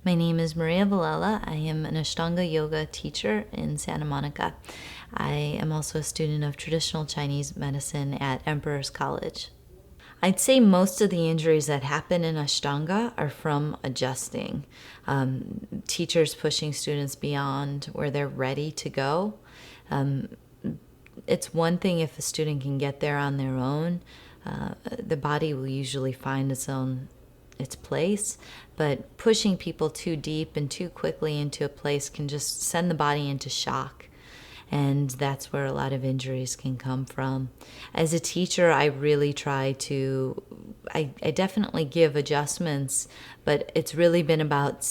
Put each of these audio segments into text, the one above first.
My name is Maria Villella. I am an Ashtanga yoga teacher in Santa Monica. I am also a student of traditional Chinese medicine at Emperor's College. I'd say most of the injuries that happen in Ashtanga are from adjusting. Teachers pushing students beyond where they're ready to go. It's one thing if a student can get there on their own. The body will usually find its place, but pushing people too deep and too quickly into a place can just send the body into shock. And that's where a lot of injuries can come from. As a teacher, I really try to, I definitely give adjustments, but it's really been about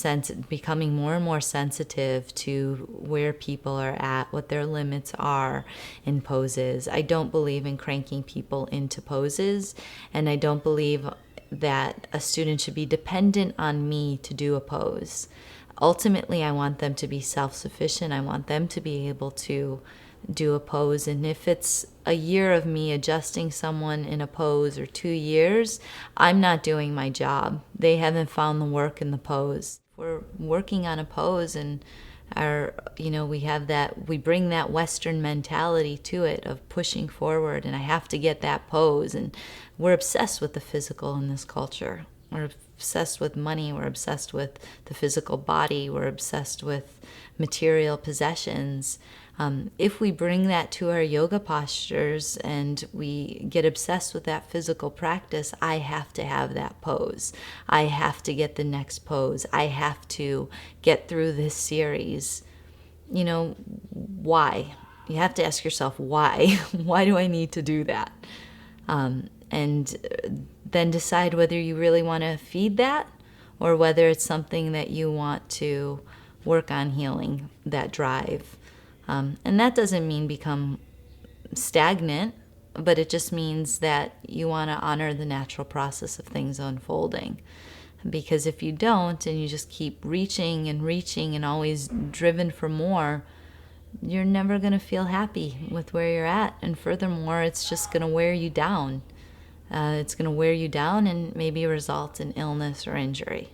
becoming more and more sensitive to where people are at, what their limits are in poses. I don't believe in cranking people into poses, and I don't believe that a student should be dependent on me to do a pose. Ultimately, I want them to be self-sufficient. I want them to be able to do a pose. And if it's a year of me adjusting someone in a pose or 2 years, I'm not doing my job. They haven't found the work in the pose. We're working on a pose and we bring that Western mentality to it of pushing forward, and I have to get that pose. And we're obsessed with the physical in this culture. We're obsessed with money. We're obsessed with the physical body. We're obsessed with material possessions. If we bring that to our yoga postures and we get obsessed with that physical practice, I have to have that pose. I have to get the next pose. I have to get through this series. Why? You have to ask yourself, why? Why do I need to do that? And then decide whether you really want to feed that or whether it's something that you want to work on healing, that drive. And that doesn't mean become stagnant, but it just means that you want to honor the natural process of things unfolding. Because if you don't and you just keep reaching and always driven for more, you're never going to feel happy with where you're at. And furthermore, it's just going to wear you down. It's going to wear you down and maybe result in illness or injury.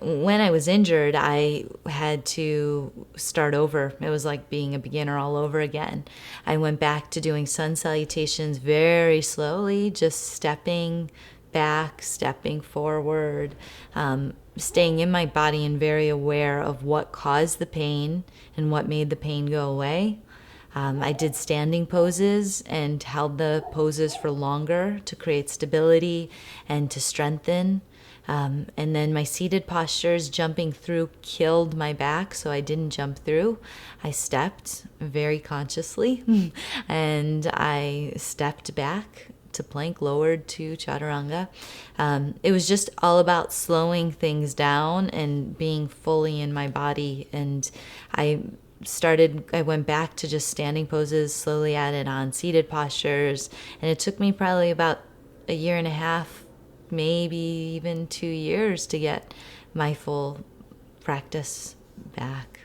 When I was injured, I had to start over. It was like being a beginner all over again. I went back to doing sun salutations very slowly, just stepping back, stepping forward, staying in my body and very aware of what caused the pain and what made the pain go away. I did standing poses and held the poses for longer to create stability and to strengthen. And then my seated postures, jumping through, killed my back, so I didn't jump through. I stepped very consciously, and I stepped back to plank, lowered to chaturanga. It was just all about slowing things down and being fully in my body. And I went back to just standing poses, slowly added on seated postures, and it took me probably about a year and a half, maybe even 2 years to get my full practice back.